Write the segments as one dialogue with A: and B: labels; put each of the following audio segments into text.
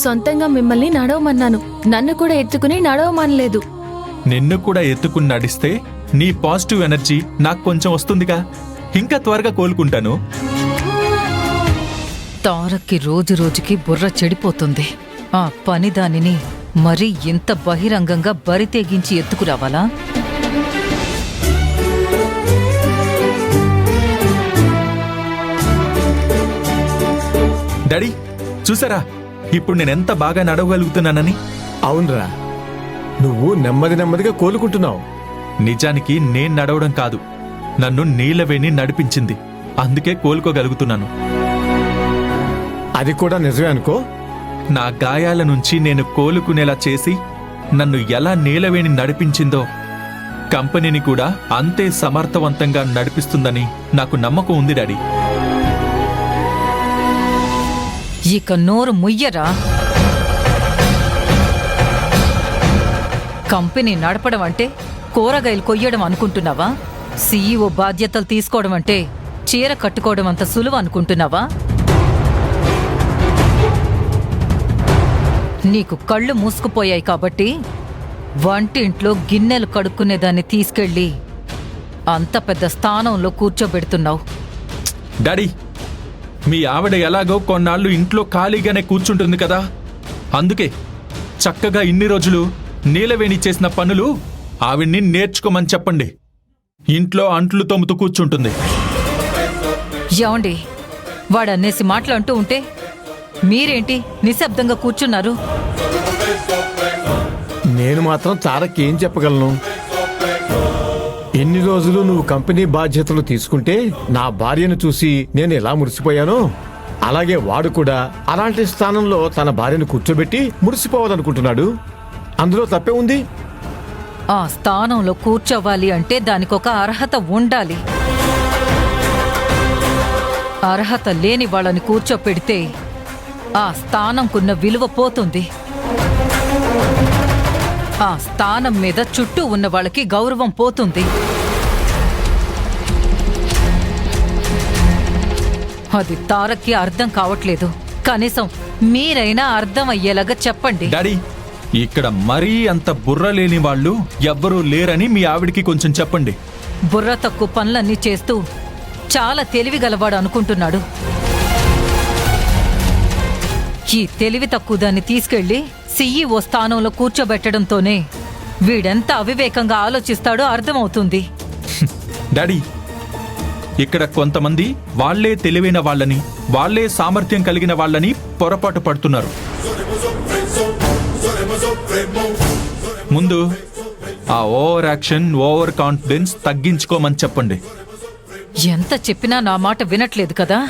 A: సొంతంగా మిమ్మల్ని నడవమన్నాను. నన్ను కూడా ఎత్తుకుని నడవమనలేదు.
B: నిన్ను కూడా ఎత్తుకుని నడిస్తే నీ పాజిటివ్ ఎనర్జీ నాకు కొంచెం వస్తుందిగా, ఇంకా త్వరగా కోలుకుంటాను.
C: తారక్కి రోజు రోజుకి బుర్ర చెడిపోతుంది. ఆ పని దానిని మరీ ఇంత బహిరంగంగా బరితెగించి ఎత్తుకురావాలా?
B: డాడీ చూసారా ఇప్పుడు నేనెంత బాగా నడవగలుగుతున్నానని?
D: అవునరా, నువ్వు నెమ్మదిగా కోలుకుంటున్నావు.
B: నిజానికి నేను నడవడం కాదు, నన్ను నీలవేణి నడిపించింది. అందుకే కోలుకోగలుగుతున్నాను.
D: అది కూడా నిజమే అనుకో.
B: నా గాయాల నుంచి నేను కోలుకునేలా చేసి నన్ను ఎలా నీలవేణి నడిపించిందో కంపెనీని కూడా అంతే సమర్థవంతంగా నడిపిస్తుందని నాకు నమ్మకం ఉంది డాడీ.
C: ఇక నోరు ముయ్యరా. కంపెనీ నడపడం అంటే కూరగాయలు కొయ్యడం అనుకుంటున్నావా? సీఈఓ బాధ్యతలు తీసుకోవడం అంటే చీర కట్టుకోవడం అంత సులువు అనుకుంటున్నావా? నీకు కళ్ళు మూసుకుపోయాయి కాబట్టి వంటింట్లో గిన్నెలు కడుక్కునేదాన్ని తీసుకెళ్ళి అంత పెద్ద స్థానంలో కూర్చోబెడుతున్నావు.
B: డాడీ, మీ ఆవిడ ఎలాగో కొన్నాళ్ళు ఇంట్లో ఖాళీగానే కూర్చుంటుంది కదా, అందుకే చక్కగా ఇన్ని రోజులు నీలవేణి చేసిన పనులు ఆవిడ్ని నేర్చుకోమని చెప్పండి. ఇంట్లో అంట్లు తోముతూ కూర్చుంటుంది.
C: ఏమండి, వాడన్నేసి మాటలంటూ ఉంటే మీరేంటి నిశ్శబ్దంగా కూర్చున్నారు?
D: నేను మాత్రం తారక్ ఏం చెప్పగలను? ఎన్ని రోజులు నువ్వు కంపెనీ బాధ్యతలు తీసుకుంటే నా భార్యను చూసి నేను ఎలా మురిసిపోయానో, అలాగే వాడు కూడా అలాంటి స్థానంలో తన భార్యను కూర్చోబెట్టి మురిసిపోవాలనుకుంటున్నాడు. అందులో తప్పే ఉంది?
C: ఆ స్థానంలో కూర్చోవాలి అంటే దానికొక అర్హత ఉండాలి. అర్హత లేని వాళ్ళని కూర్చోపెడితే ఆ స్థానంకున్న విలువ పోతుంది. ఆ స్థానం మీద చుట్టూ ఉన్న వాళ్ళకి గౌరవం పోతుంది. అది తారక్కి అర్థం కావట్లేదు. కనీసం మీరైనా అర్థం అయ్యేలాగా చెప్పండి.
B: డాడీ, ఇక్కడ మరీ అంత బుర్ర లేని వాళ్ళు ఎవ్వరూ లేరని మీ ఆవిడికి కొంచెం చెప్పండి.
C: బుర్ర తక్కువ పనులన్నీ చేస్తూ చాలా తెలివిగలవాడు అనుకుంటున్నాడు. ఈ తెలివి తక్కువ దాన్ని తీసుకెళ్లి సీఈఓ స్థానంలో కూర్చోబెట్టడంతోనే వీడెంత అవివేకంగా ఆలోచిస్తాడో అర్థమవుతుంది.
B: డాడీ, ఇక్కడ కొంతమంది వాళ్లే తెలివైన వాళ్ళని, వాళ్లే సామర్థ్యం కలిగిన వాళ్ళని పొరపాటు పడుతున్నారు. ముందు ఆ ఓవర్ యాక్షన్, ఓవర్ కాన్ఫిడెన్స్ తగ్గించుకోమని చెప్పండి.
C: ఎంత చెప్పినా నా మాట వినట్లేదు కదా.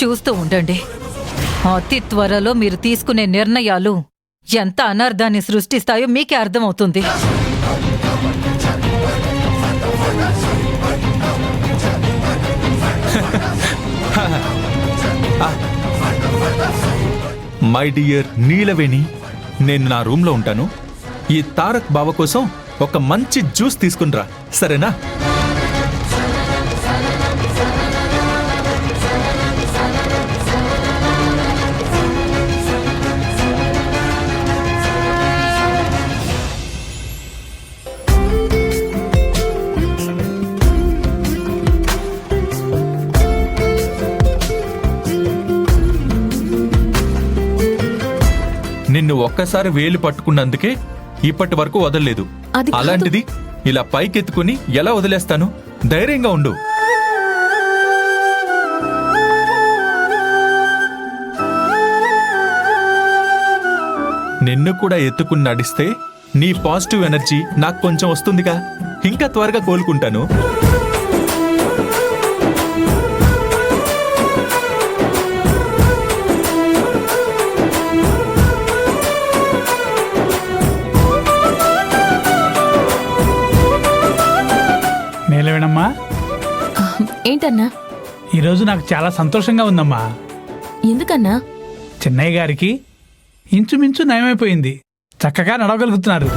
C: చూస్తూ ఉండండి, అతి త్వరలో మీరు తీసుకునే నిర్ణయాలు ఎంత అనర్థాన్ని సృష్టిస్తాయో మీకే అర్థమవుతుంది.
B: మై డియర్ నీలవేణి, నేను నా రూమ్లో ఉంటాను. ఈ తారక్ బావ కోసం ఒక మంచి జ్యూస్ తీసుకునిరా, సరేనా? నిన్ను ఒక్కసారి వేలు పట్టుకున్నందుకే ఇప్పటి వరకు వదలలేదు. అలాంటిది ఇలా పైకెత్తుకుని ఎలా వదిలేస్తాను? ధైర్యంగా ఉండు. నిన్ను కూడా ఎత్తుకుని నడిస్తే నీ పాజిటివ్ ఎనర్జీ నాకు కొంచెం వస్తుందిగా, ఇంకా త్వరగా కోలుకుంటాను.
E: నీలవేణమ్మా,
A: ఏంటన్నా?
E: ఈరోజు నాకు చాలా సంతోషంగా ఉందమ్మా.
A: ఎందుకన్నా?
E: చిన్నయ్య గారికి ఇంచుమించు నయమైపోయింది, చక్కగా నడవగలుగుతున్నారు.